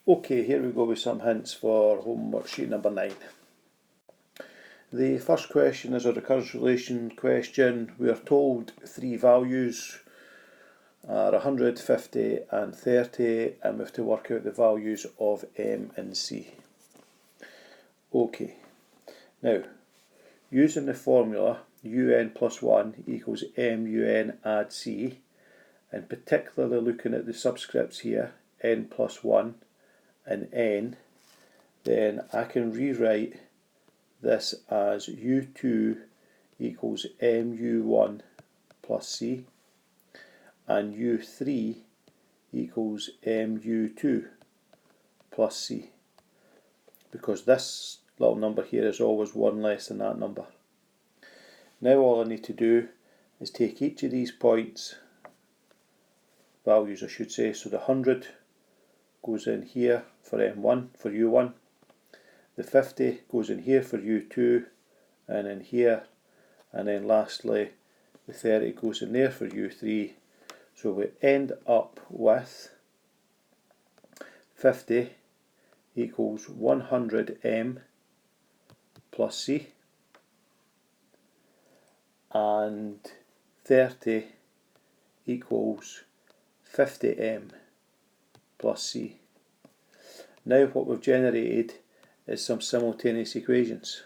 Okay, here we go with some hints for homework sheet number 9. The first question is a recurrence relation question. We are told three values are 100, 50 and 30, and we have to work out the values of M and C. Okay, now using the formula UN plus 1 equals MUN add C, and particularly looking at the subscripts here, N plus 1 and N, then I can rewrite this as U2 equals MU1 plus C and U3 equals MU2 plus C, because this little number here is always one less than that number. Now all I need to do is take each of these points, values I should say, so the 100 goes in here for M1, for U1, the 50 goes in here for U2 and in here, and then lastly the 30 goes in there for U3. So we end up with 50 equals 100M plus C and 30 equals 50M plus C. Now what we've generated is some simultaneous equations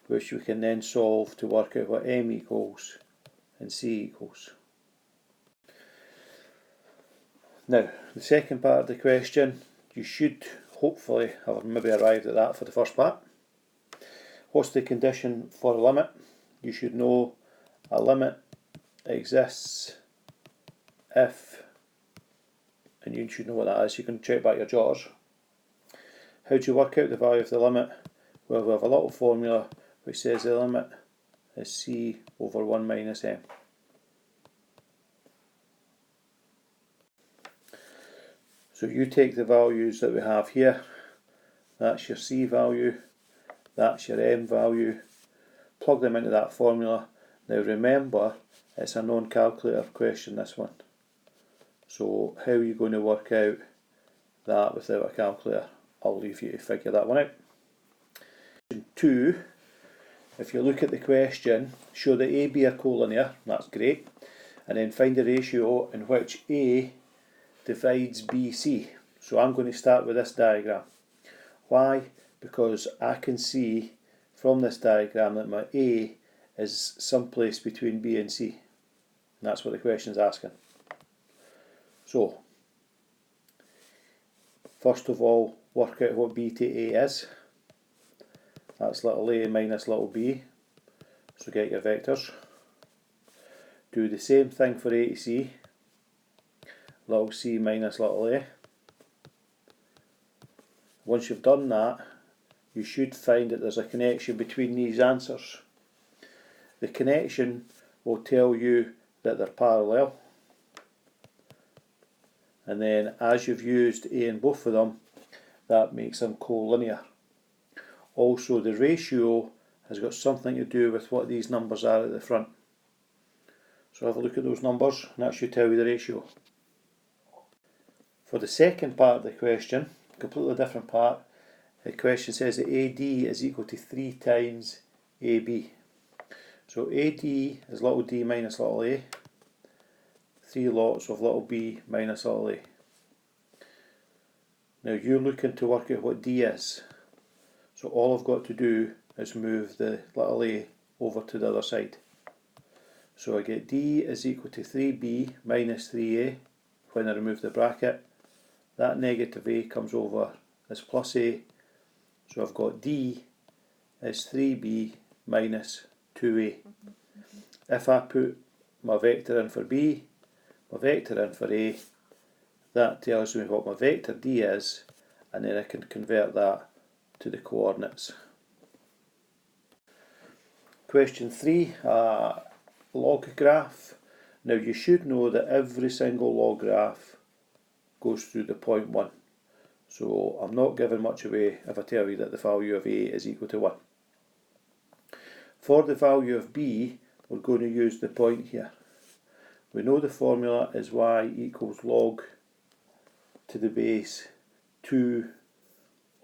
which we can then solve to work out what M equals and C equals. Now the second part of the question, you should hopefully have maybe arrived at that for the first part. What's the condition for a limit? You should know a limit exists if, and you should know what that is, you can check back your jars. How do you work out the value of the limit? Well, we have a little formula which says the limit is C over 1 minus M. So you take the values that we have here, that's your C value, that's your M value, plug them into that formula. Now remember, it's a non-calculator question, this one. So how are you going to work out that without a calculator? I'll leave you to figure that one out. Question 2, if you look at the question, show that AB are collinear, that's great, and then find the ratio in which A divides BC. So I'm going to start with this diagram. Why? Because I can see from this diagram that my A is someplace between B and C. And that's what the question is asking. So, first of all, work out what B to A is. That's little a minus little b. So get your vectors. Do the same thing for A to C. Little c minus little a. Once you've done that, you should find that there's a connection between these answers. The connection will tell you that they're parallel, and then as you've used A in both of them, that makes them collinear. Also, the ratio has got something to do with what these numbers are at the front. So have a look at those numbers and that should tell you the ratio. For the second part of the question, completely different part, the question says that AD is equal to 3 times AB. So AD is little d minus little a, 3 lots of little b minus little a. Now you're looking to work out what d is. So all I've got to do is move the little a over to the other side. So I get d is equal to 3b minus 3a when I remove the bracket. That negative a comes over as plus a. So I've got d is 3b minus 2a. If I put my vector in for b, my vector in for a, that tells me what my vector d is, and then I can convert that to the coordinates. Question 3, log graph. Now you should know that every single log graph goes through the point 1. So I'm not giving much away if I tell you that the value of a is equal to 1. For the value of b, we're going to use the point here. We know the formula is y equals log to the base 2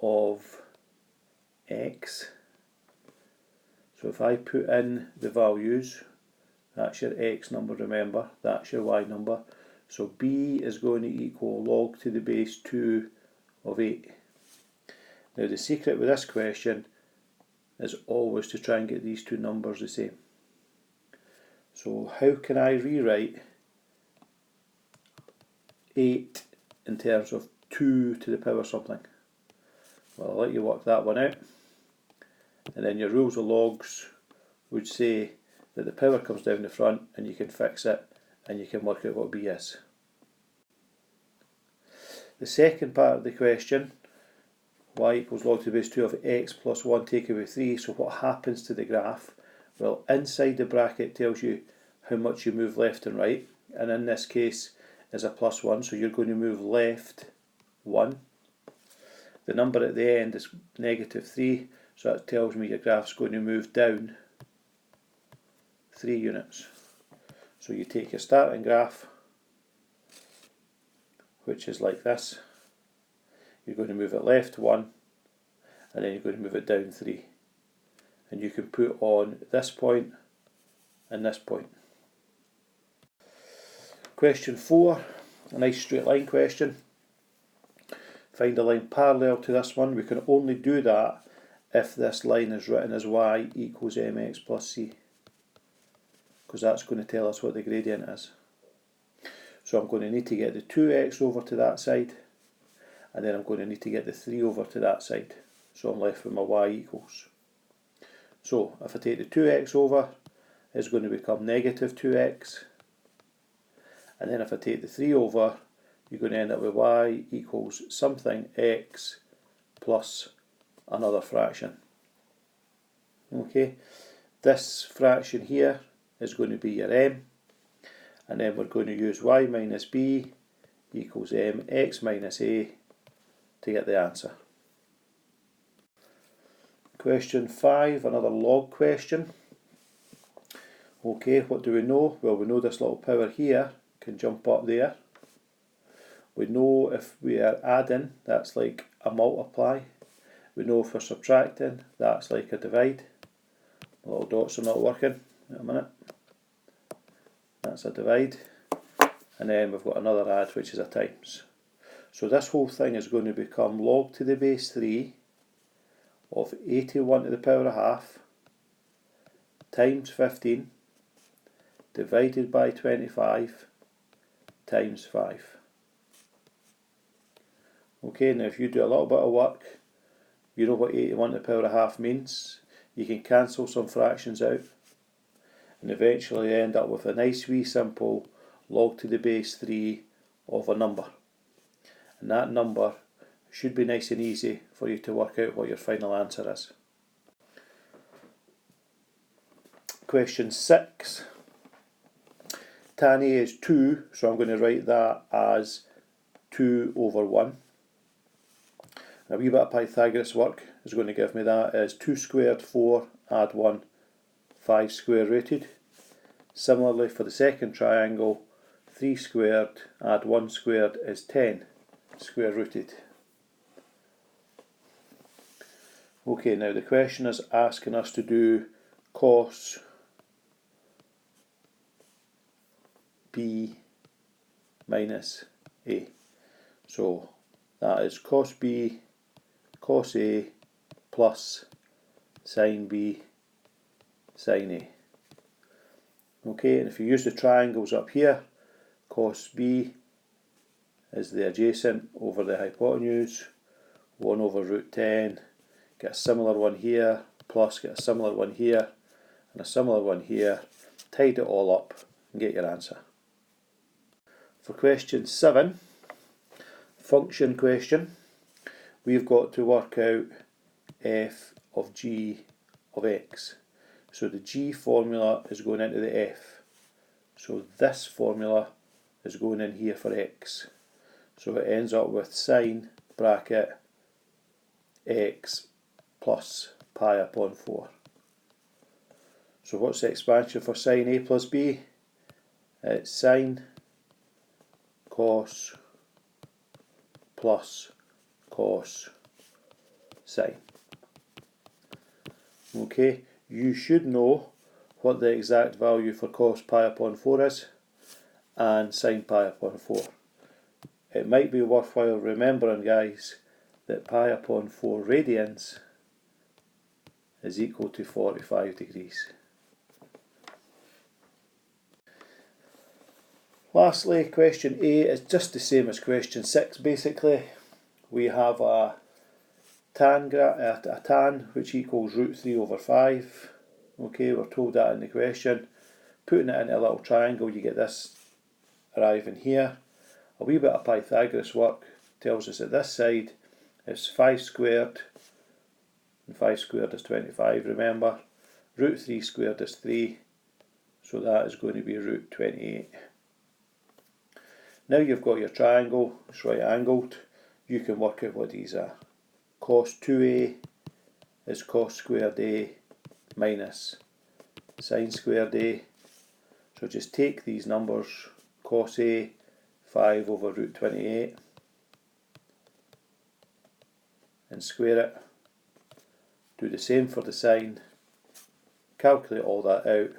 of x. So if I put in the values, that's your x number, remember, that's your y number. So b is going to equal log to the base 2 of 8. Now the secret with this question is always to try and get these two numbers the same. So how can I rewrite 8 in terms of 2 to the power something? Well, I'll let you work that one out. And then your rules of logs would say that the power comes down the front and you can fix it and you can work out what b is. The second part of the question, y equals log to the base 2 of x plus 1 take away 3, so what happens to the graph? Well, inside the bracket tells you how much you move left and right, and in this case is a plus 1, so you're going to move left 1. The number at the end is negative 3, so that tells me your graph's going to move down 3 units. So you take your starting graph, which is like this. You're going to move it left 1, and then you're going to move it down 3. And you can put on this point and this point. Question 4, a nice straight line question. Find a line parallel to this one. We can only do that if this line is written as y equals mx plus c, because that's going to tell us what the gradient is. So I'm going to need to get the 2x over to that side, and then I'm going to need to get the 3 over to that side. So I'm left with my y equals. So if I take the 2x over, it's going to become negative 2x. And then if I take the 3 over, you're going to end up with y equals something x plus another fraction. Okay, this fraction here is going to be your m, and then we're going to use y minus b equals mx minus a to get the answer. Question 5, another log question. Okay, what do we know? Well, we know this little power here can jump up there. We know if we are adding, that's like a multiply. We know if we're subtracting, that's like a divide. The little dots are not working. Wait a minute. That's a divide. And then we've got another add, which is a times. So this whole thing is going to become log to the base 3 of 81 to the power of half times 15 divided by 25 times 5. Okay, now if you do a little bit of work, you know what 81 to the power of half means. You can cancel some fractions out and eventually end up with a nice wee simple log to the base 3 of a number. And that number should be nice and easy for you to work out what your final answer is. Question 6. Tan A is 2, so I'm going to write that as 2 over 1. A wee bit of Pythagoras work is going to give me that as 2 squared 4 add 1 5 square rooted. Similarly for the second triangle, 3 squared add 1 squared is 10 square rooted. Okay, now the question is asking us to do cos b minus a. So that is cos b cos a plus sin b sin a. Okay, and if you use the triangles up here, cos b is the adjacent over the hypotenuse, 1 over root 10, get a similar one here, plus get a similar one here, and a similar one here, tidy it all up and get your answer. For question 7, function question, we've got to work out f of g of x. So the g formula is going into the f. So this formula is going in here for x. So it ends up with sine bracket x plus pi upon 4. So what's the expansion for sine a plus b? It's sine cos plus cos, sine. Okay, you should know what the exact value for cos pi upon 4 is and sine pi upon 4. It might be worthwhile remembering, guys, that pi upon 4 radians is equal to 45 degrees. Lastly, question A is just the same as question 6 basically. We have a tan which equals root 3 over 5. Okay, we're told that in the question. Putting it into a little triangle, you get this arriving here. A wee bit of Pythagoras work tells us that this side is 5 squared, and 5 squared is 25, remember. Root 3 squared is 3, so that is going to be root 28. Now you've got your triangle, it's right angled, you can work out what these are. Cos 2a is cos squared a minus sine squared a. So just take these numbers, cos a, 5 over root 28, and square it. Do the same for the sine, calculate all that out,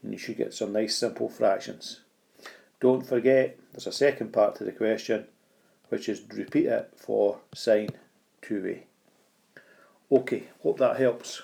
and you should get some nice simple fractions. Don't forget, there's a second part to the question, which is repeat it for sine 2a. Okay, hope that helps.